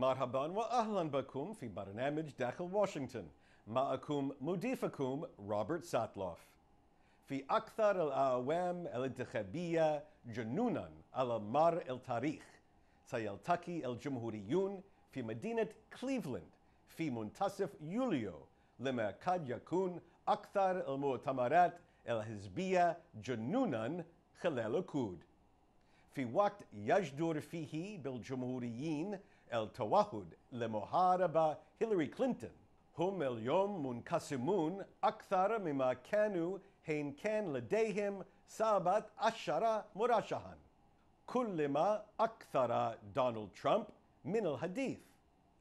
مرحبا وأهلا بكم في برنامج داخل واشنطن. معكم مضيفكم روبرت ساتلوف. في أكثر الأعوام الانتخابية جنونا على مر التاريخ سيلتقي الجمهوريون في مدينة كليفلاند في منتصف يوليو لما قد يكون أكثر المؤتمرات الحزبية جنونا خلال العقود. في وقت يجدر فيه بالجمهوريين التوحد لمحاربة هيلاري كلينتون، هم اليوم منقسمون أكثر مما كانوا حين كان لديهم 17 مرشحا. كلما أكثر دونالد ترامب من الحديث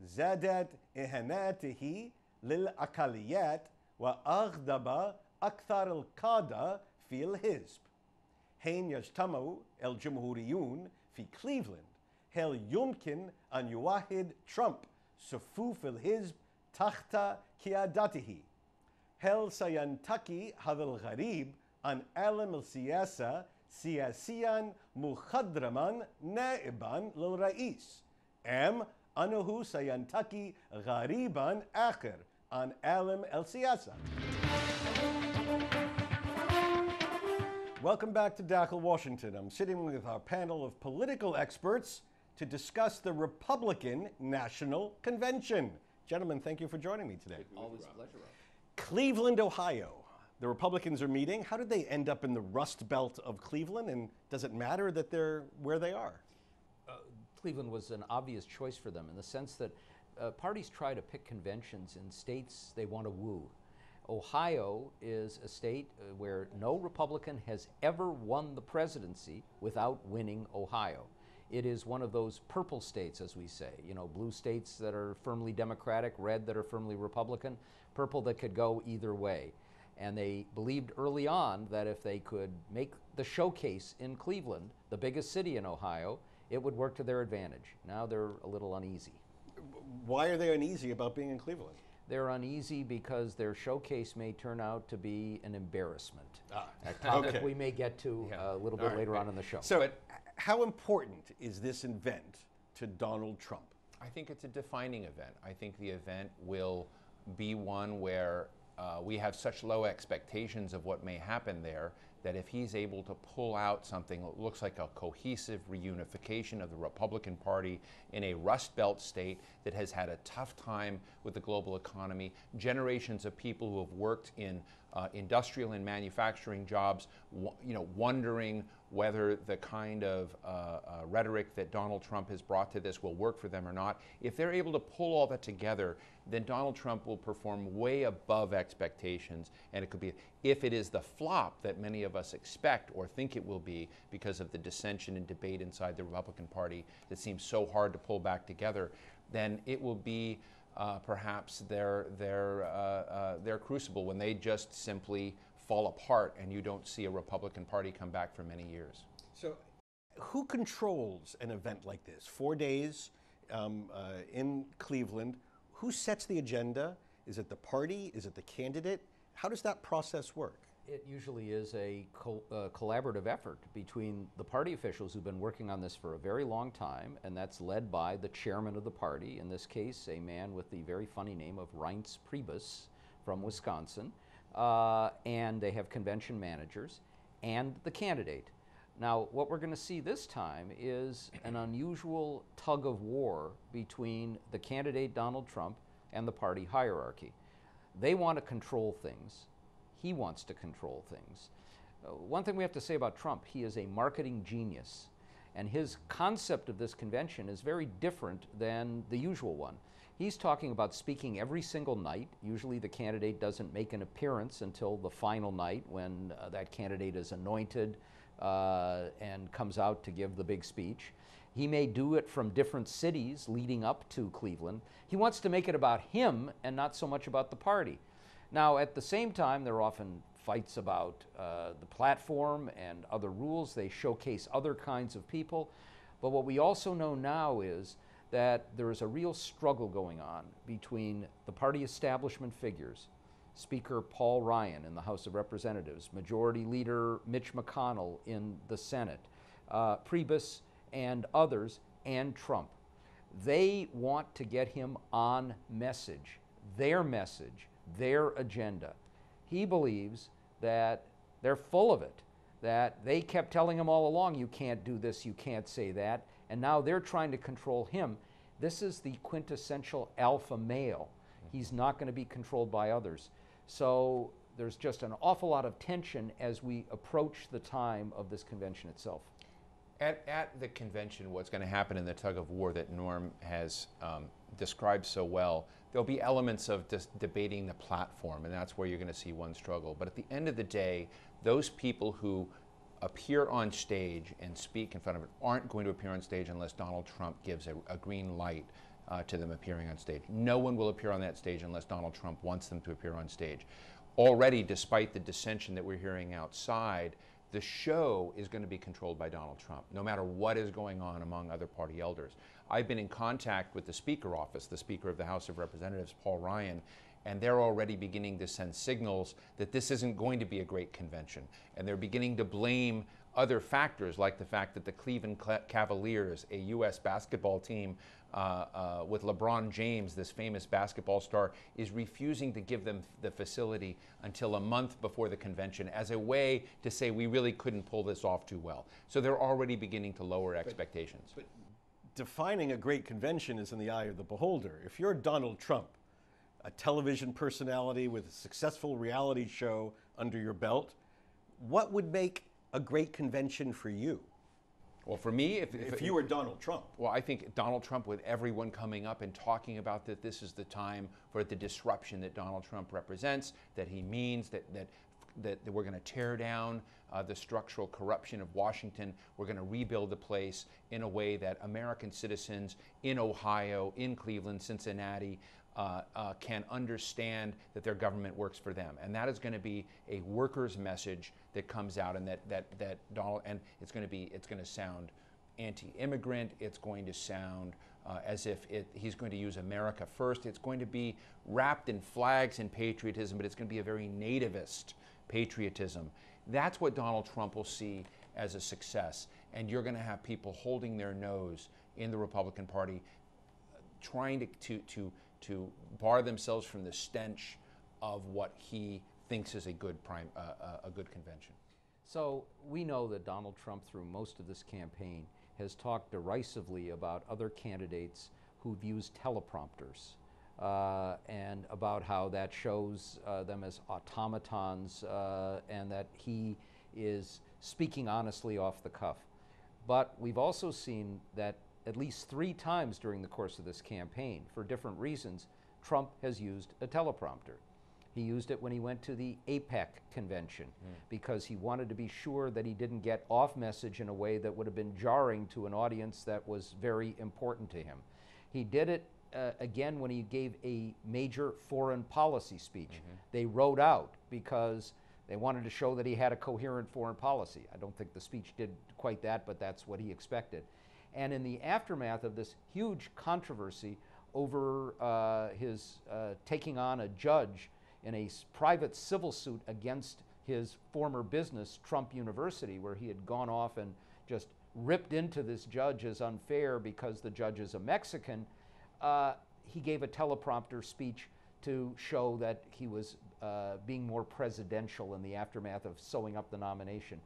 زادت إهاناته للأقليات وأغضب أكثر القادة في الحزب. حين يجتمع الجمهوريون في كليفلاند، هل يمكن أن يوحد ترامب صفوف الحزب تحت قيادته؟ هل سينتقي هذا الغريب عن عالم السياسة سياسيا مخضرما نائبا للرئيس، أم أنه سينتقي غريبا آخر عن عالم السياسة؟ Welcome back to Dakhel, Washington. I'm sitting with our panel of political experts to discuss the Republican National Convention. Gentlemen, thank you for joining me today. Always a pleasure, Rob. Cleveland, Ohio. The Republicans are meeting. How did they end up in the Rust Belt of Cleveland, and does it matter that they're where they are? Cleveland was an obvious choice for them in the sense that parties try to pick conventions in states they want to woo. Ohio is a state where no Republican has ever won the presidency without winning Ohio. It is one of those purple states, as we say, you know, blue states that are firmly Democratic, red that are firmly Republican, purple that could go either way. And they believed early on that if they could make the showcase in Cleveland, the biggest city in Ohio, it would work to their advantage. Now they're a little uneasy. Why are they uneasy about being in Cleveland? They're uneasy because their showcase may turn out to be an embarrassment. A topic okay. we may get to a little bit later on in the show. So, how important is this event to Donald Trump? I think it's a defining event. I think the event will be one where we have such low expectations of what may happen there that if he's able to pull out something that looks like a cohesive reunification of the Republican Party in a Rust Belt state that has had a tough time with the global economy, generations of people who have worked in industrial and manufacturing jobs, wondering whether the kind of rhetoric that Donald Trump has brought to this will work for them or not. If they're able to pull all that together, then Donald Trump will perform way above expectations, and it could be, if it is the flop that many of us expect or think it will be because of the dissension and debate inside the Republican Party that seems so hard to pull back together, then it will be perhaps their crucible when they just simply fall apart and you don't see a Republican Party come back for many years. So, who controls an event like this? 4 days in Cleveland. Who sets the agenda? Is it the party? Is it the candidate? How does that process work? It usually is a collaborative effort between the party officials who've been working on this for a very long time, and that's led by the chairman of the party, in this case, a man with the very funny name of Reince Priebus from Wisconsin, and they have convention managers and the candidate. Now, what we're going to see this time is an unusual tug of war between the candidate Donald Trump and the party hierarchy. They want to control things. He wants to control things. One thing we have to say about Trump, he is a marketing genius, and his concept of this convention is very different than the usual one. He's talking about speaking every single night. Usually the candidate doesn't make an appearance until the final night when that candidate is anointed and comes out to give the big speech. He may do it from different cities leading up to Cleveland. He wants to make it about him and not so much about the party. Now, at the same time, there are often fights about the platform and other rules. They showcase other kinds of people. But what we also know now is that there is a real struggle going on between the party establishment figures, Speaker Paul Ryan in the House of Representatives, Majority Leader Mitch McConnell in the Senate, Priebus and others, and Trump. They want to get him on message, their agenda. He believes that they're full of it, that they kept telling him all along, you can't do this, you can't say that, and now they're trying to control him. This is the quintessential alpha male. He's not going to be controlled by others. So there's just an awful lot of tension as we approach the time of this convention itself. At the convention, what's going to happen in the tug of war that Norm has described so well, there'll be elements of debating the platform, and that's where you're going to see one struggle. But at the end of the day, those people who appear on stage and speak in front of it aren't going to appear on stage unless Donald Trump gives a green light to them appearing on stage. No one will appear on that stage unless Donald Trump wants them to appear on stage. Already, despite the dissension that we're hearing outside, the show is going to be controlled by Donald Trump, no matter what is going on among other party elders. I've been in contact with the Speaker office, the Speaker of the House of Representatives, Paul Ryan, and they're already beginning to send signals that this isn't going to be a great convention. And they're beginning to blame other factors, like the fact that the Cleveland Cavaliers, a U.S. basketball team with LeBron James, this famous basketball star, is refusing to give them the facility until a month before the convention as a way to say we really couldn't pull this off too well. So they're already beginning to lower expectations. But defining a great convention is in the eye of the beholder. If you're Donald Trump, a television personality with a successful reality show under your belt, what would make a great convention for you? Well, for me, if you were Donald Trump. Well, I think Donald Trump, with everyone coming up and talking about that this is the time for the disruption that Donald Trump represents, that he means that we're going to tear down the structural corruption of Washington. We're going to rebuild the place in a way that American citizens in Ohio, in Cleveland, Cincinnati, can understand that their government works for them, and that is going to be a workers' message that comes out, and that Donald, and it's going to sound anti-immigrant. It's going to sound as if he's going to use America first. It's going to be wrapped in flags and patriotism, but it's going to be a very nativist patriotism. That's what Donald Trump will see as a success, and you're going to have people holding their nose in the Republican Party, trying to bar themselves from the stench of what he thinks is a good convention. So we know that Donald Trump, through most of this campaign, has talked derisively about other candidates who've used teleprompters and about how that shows them as automatons and that he is speaking honestly off the cuff. But we've also seen that at least 3 times during the course of this campaign, for different reasons, Trump has used a teleprompter. He used it when he went to the APEC convention because he wanted to be sure that he didn't get off message in a way that would have been jarring to an audience that was very important to him. He did it again when he gave a major foreign policy speech. They wrote out because they wanted to show that he had a coherent foreign policy. I don't think the speech did quite that, but that's what he expected. And in the aftermath of this huge controversy over his taking on a judge in a private civil suit against his former business, Trump University, where he had gone off and just ripped into this judge as unfair because the judge is a Mexican, he gave a teleprompter speech to show that he was being more presidential in the aftermath of sewing up the nomination.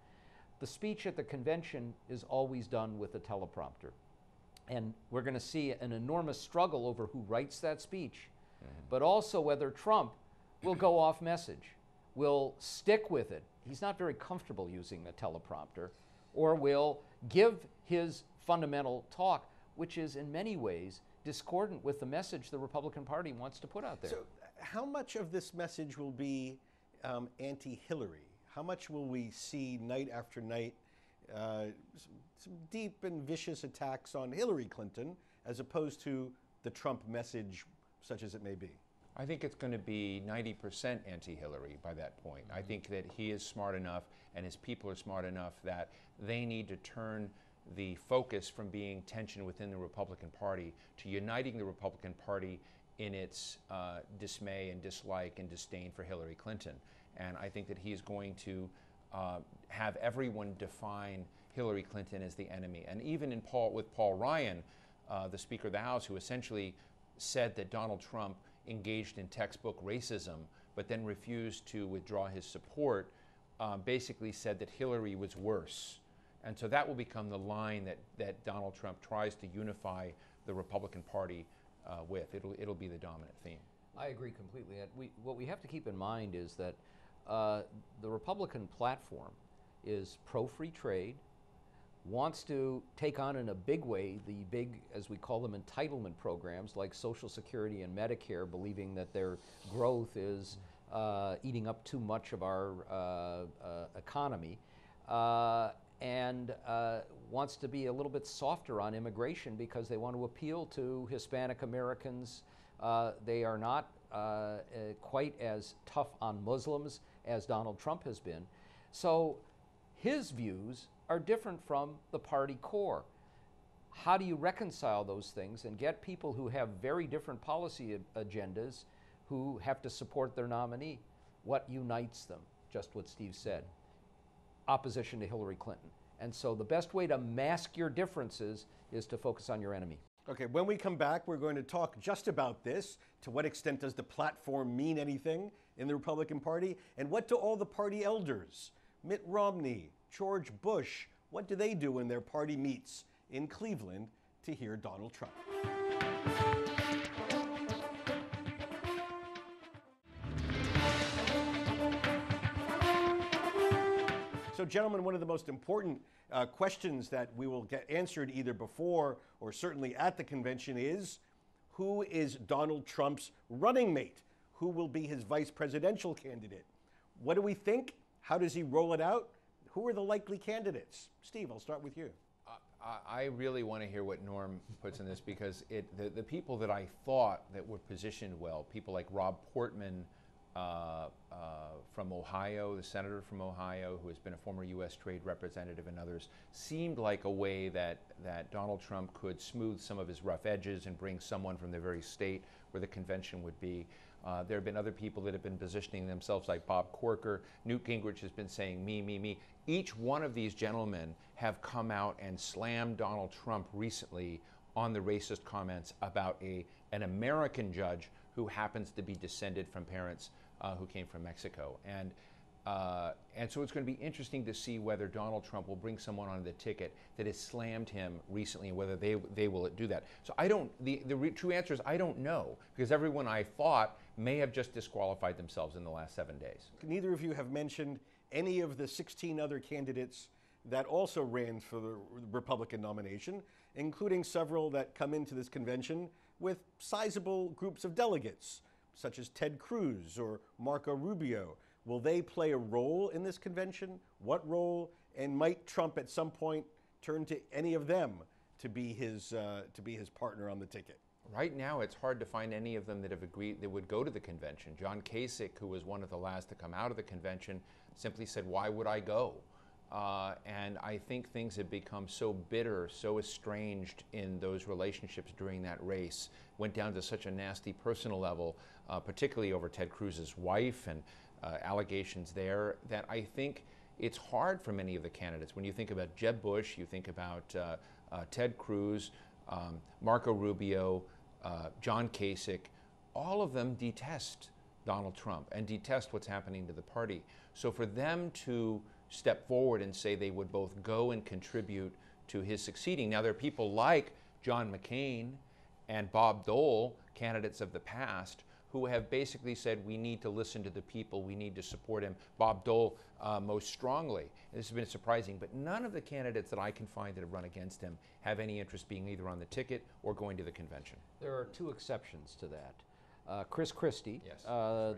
The speech at the convention is always done with a teleprompter. And we're going to see an enormous struggle over who writes that speech, but also whether Trump will go off message, will stick with it. He's not very comfortable using a teleprompter, or will give his fundamental talk, which is in many ways discordant with the message the Republican Party wants to put out there. So how much of this message will be anti-Hillary? How much will we see night after night some deep and vicious attacks on Hillary Clinton as opposed to the Trump message, such as it may be? I think it's going to be 90% anti-Hillary by that point. I think that he is smart enough and his people are smart enough that they need to turn the focus from being tension within the Republican Party to uniting the Republican Party in its dismay and dislike and disdain for Hillary Clinton. And I think that he is going to have everyone define Hillary Clinton as the enemy. And even with Paul Ryan, the Speaker of the House, who essentially said that Donald Trump engaged in textbook racism, but then refused to withdraw his support, basically said that Hillary was worse. And so that will become the line that Donald Trump tries to unify the Republican Party with. It'll be the dominant theme. I agree completely. What we have to keep in mind is that the Republican platform is pro-free trade, wants to take on in a big way the big, as we call them, entitlement programs like Social Security and Medicare, believing that their growth is eating up too much of our economy, and wants to be a little bit softer on immigration because they want to appeal to Hispanic Americans. They are not quite as tough on Muslims as Donald Trump has been. So his views are different from the party core. How do you reconcile those things and get people who have very different policy agendas who have to support their nominee? What unites them? Just what Steve said. Opposition to Hillary Clinton. And so the best way to mask your differences is to focus on your enemy. Okay, when we come back, we're going to talk just about this. To what extent does the platform mean anything in the Republican Party? And what do all the party elders, Mitt Romney, George Bush, what do they do when their party meets in Cleveland to hear Donald Trump? So, gentlemen, one of the most important questions that we will get answered either before or certainly at the convention is, who is Donald Trump's running mate? Who will be his vice presidential candidate? What do we think? How does he roll it out? Who are the likely candidates? Steve, I'll start with you. I really want to hear what Norm puts in this, because the people that I thought that were positioned well, people like Rob Portman, from Ohio, the senator from Ohio, who has been a former U.S. trade representative, and others, seemed like a way that Donald Trump could smooth some of his rough edges and bring someone from the very state where the convention would be. There have been other people that have been positioning themselves, like Bob Corker. Newt Gingrich has been saying, me, me, me. Each one of these gentlemen have come out and slammed Donald Trump recently on the racist comments about an American judge who happens to be descended from parents who came from Mexico. And so it's going to be interesting to see whether Donald Trump will bring someone on the ticket that has slammed him recently, and whether they will do that. So the true answer is I don't know, because everyone I thought may have just disqualified themselves in the last 7 days. Neither of you have mentioned any of the 16 other candidates that also ran for the Republican nomination, including several that come into this convention with sizable groups of delegates, such as Ted Cruz or Marco Rubio. Will they play a role in this convention? What role? And might Trump at some point turn to any of them to be his partner on the ticket? Right now, it's hard to find any of them that have agreed that would go to the convention. John Kasich, who was one of the last to come out of the convention, simply said, "Why would I go?" And I think things have become so bitter, so estranged in those relationships during that race, went down to such a nasty personal level, particularly over Ted Cruz's wife and allegations there, that I think it's hard for many of the candidates. When you think about Jeb Bush, you think about Ted Cruz, Marco Rubio, John Kasich, all of them detest Donald Trump and detest what's happening to the party. So for them to step forward and say they would both go and contribute to his succeeding. Now, there are people like John McCain and Bob Dole, candidates of the past, who have basically said we need to listen to the people, we need to support him. Bob Dole most strongly. And this has been surprising, but none of the candidates that I can find that have run against him have any interest being either on the ticket or going to the convention. There are two exceptions to that. Chris Christie, Yes,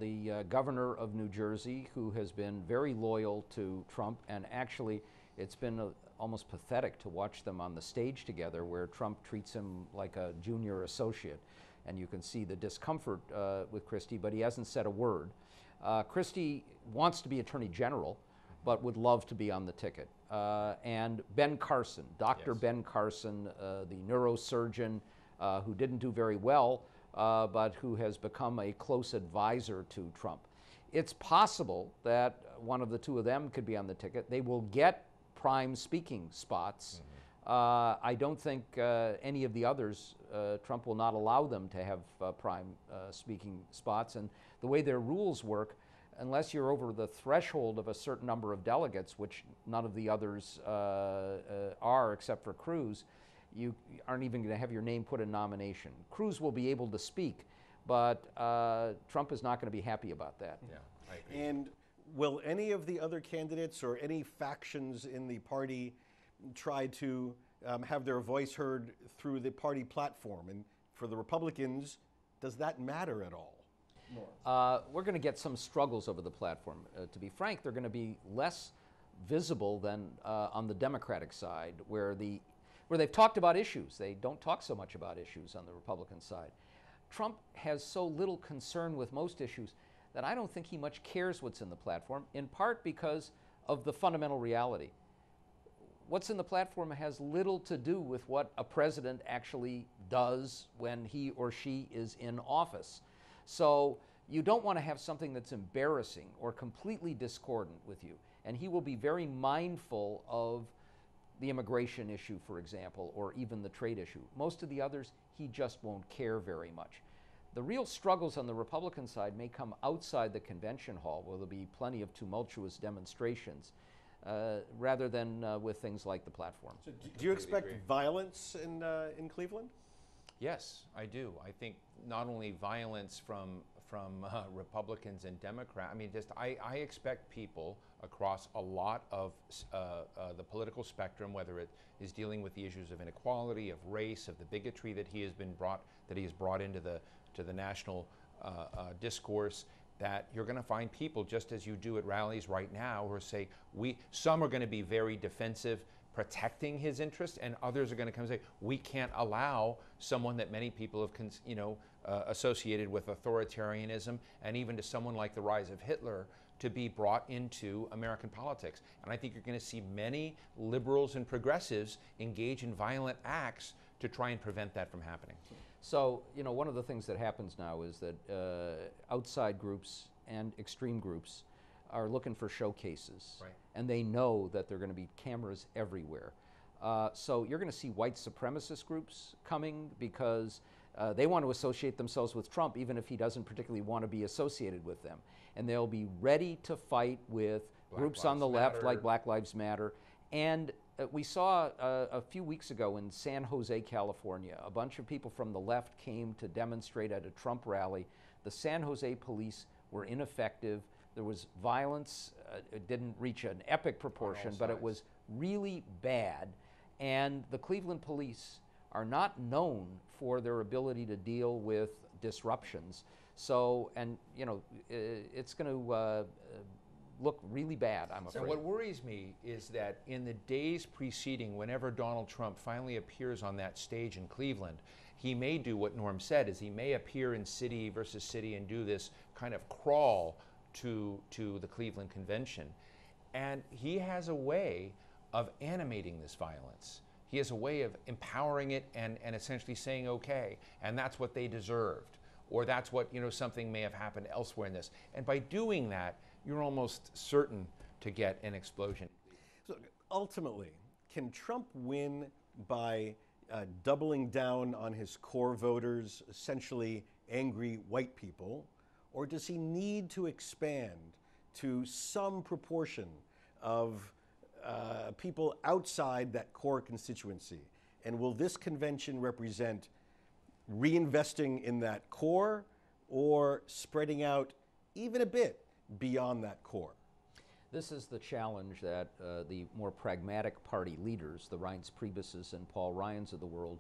the governor of New Jersey, who has been very loyal to Trump, and actually it's been almost pathetic to watch them on the stage together, where Trump treats him like a junior associate, and you can see the discomfort with Christie, but he hasn't said a word. Christie wants to be Attorney General, but would love to be on the ticket. And Ben Carson, Dr. Yes. Ben Carson, the neurosurgeon who didn't do very well, but who has become a close advisor to Trump. It's possible that one of the two of them could be on the ticket. They will get prime speaking spots I don't think any of the others, Trump will not allow them to have prime speaking spots. And the way their rules work, unless you're over the threshold of a certain number of delegates, which none of the others are except for Cruz, you aren't even going to have your name put in nomination. Cruz will be able to speak, but Trump is not going to be happy about that. Yeah, I agree. And will any of the other candidates or any factions in the party try to have their voice heard through the party platform? And for the Republicans, does that matter at all? We're going to get some struggles over the platform. To be frank, they're going to be less visible than on the Democratic side, where they've talked about issues. They don't talk so much about issues on the Republican side. Trump has so little concern with most issues that I don't think he much cares what's in the platform, in part because of the fundamental reality. What's in the platform has little to do with what a president actually does when he or she is in office. So you don't want to have something that's embarrassing or completely discordant with you. And he will be very mindful of the immigration issue, for example, or even the trade issue. Most of the others, he just won't care very much. The real struggles on the Republican side may come outside the convention hall, where there'll be plenty of tumultuous demonstrations, rather than with things like the platform. So do you expect violence in Cleveland? Yes, I do. I think not only violence from Republicans and Democrats. I mean, I expect people across a lot of the political spectrum, whether it is dealing with the issues of inequality, of race, of the bigotry that he has brought into the national discourse, that you're going to find people, just as you do at rallies right now, who say some are going to be very defensive, protecting his interests, and others are going to come and say, we can't allow someone that many people have associated with authoritarianism, and even to someone like the rise of Hitler, to be brought into American politics. And I think you're going to see many liberals and progressives engage in violent acts to try and prevent that from happening. So, one of the things that happens now is that outside groups and extreme groups are looking for showcases. Right. And they know that there are going to be cameras everywhere. So you're going to see white supremacist groups coming because they want to associate themselves with Trump, even if he doesn't particularly want to be associated with them. And they'll be ready to fight with groups on the left, like Black Lives Matter. And we saw a few weeks ago in San Jose, California, a bunch of people from the left came to demonstrate at a Trump rally. The San Jose police were ineffective. There was violence. It didn't reach an epic proportion, but it was really bad. And the Cleveland police are not known for their ability to deal with disruptions. So, it's going to look really bad, I'm afraid. So what worries me is that in the days preceding, whenever Donald Trump finally appears on that stage in Cleveland, he may do what Norm said, is he may appear in city versus city and do this kind of crawl to the Cleveland convention. And he has a way of animating this violence. He has a way of empowering it and essentially saying, okay, and that's what they deserved, or that's what, something may have happened elsewhere in this. And by doing that, you're almost certain to get an explosion. So ultimately, can Trump win by doubling down on his core voters, essentially angry white people, or does he need to expand to some proportion of people outside that core constituency? And will this convention represent reinvesting in that core or spreading out even a bit beyond that core? This is the challenge that the more pragmatic party leaders, the Reince Priebus's and Paul Ryans of the world,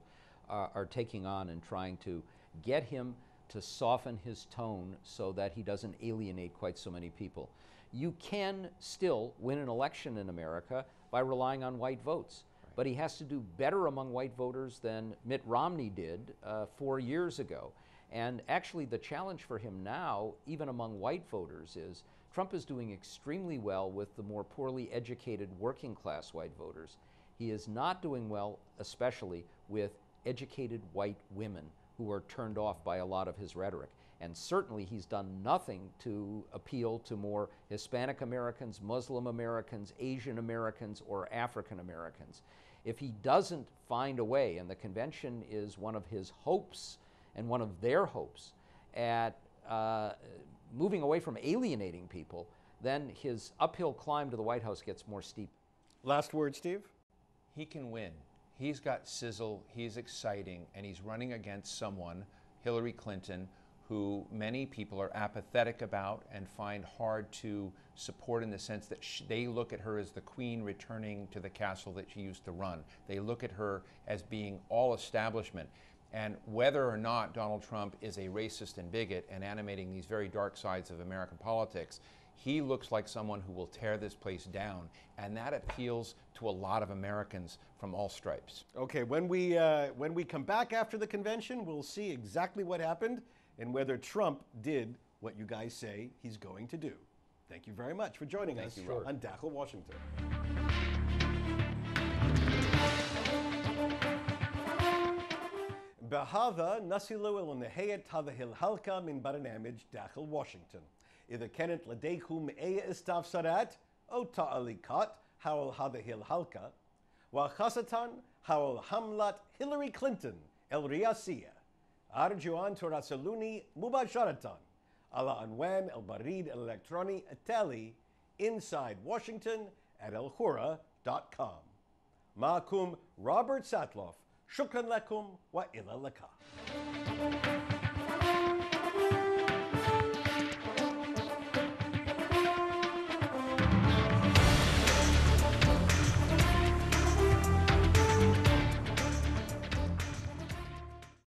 are taking on and trying to get him to soften his tone so that he doesn't alienate quite so many people. You can still win an election in America by relying on white votes, but he has to do better among white voters than Mitt Romney did 4 years ago. And actually the challenge for him now, even among white voters, is Trump is doing extremely well with the more poorly educated working class white voters. He is not doing well, especially with educated white women who are turned off by a lot of his rhetoric. And certainly he's done nothing to appeal to more Hispanic Americans, Muslim Americans, Asian Americans, or African Americans. If he doesn't find a way, and the convention is one of his hopes and one of their hopes at moving away from alienating people, then his uphill climb to the White House gets more steep. Last word, Steve? He can win. He's got sizzle, he's exciting, and he's running against someone, Hillary Clinton, who many people are apathetic about and find hard to support in the sense that they look at her as the queen returning to the castle that she used to run. They look at her as being all establishment. And whether or not Donald Trump is a racist and bigot and animating these very dark sides of American politics, he looks like someone who will tear this place down, and that appeals to a lot of Americans from all stripes. Okay, when we come back after the convention, we'll see exactly what happened and whether Trump did what you guys say he's going to do. Thank you very much for joining us on Dakhel, Washington. بهذا نصل إلى نهاية هذه الحلقة من برنامج داخل واشنطن. إذا كانت لديكم أي استفسارات أو تعليقات حول هذه الحلقة وخاصة حول حملة هيلاري كلينتون الرئاسية، أرجو أن تراسلوني مباشرة على عنوان البريد الإلكتروني التالي insidewashington@alhurra.com. معكم روبرت ساتلوف. شكرا لكم وإلى اللقاء.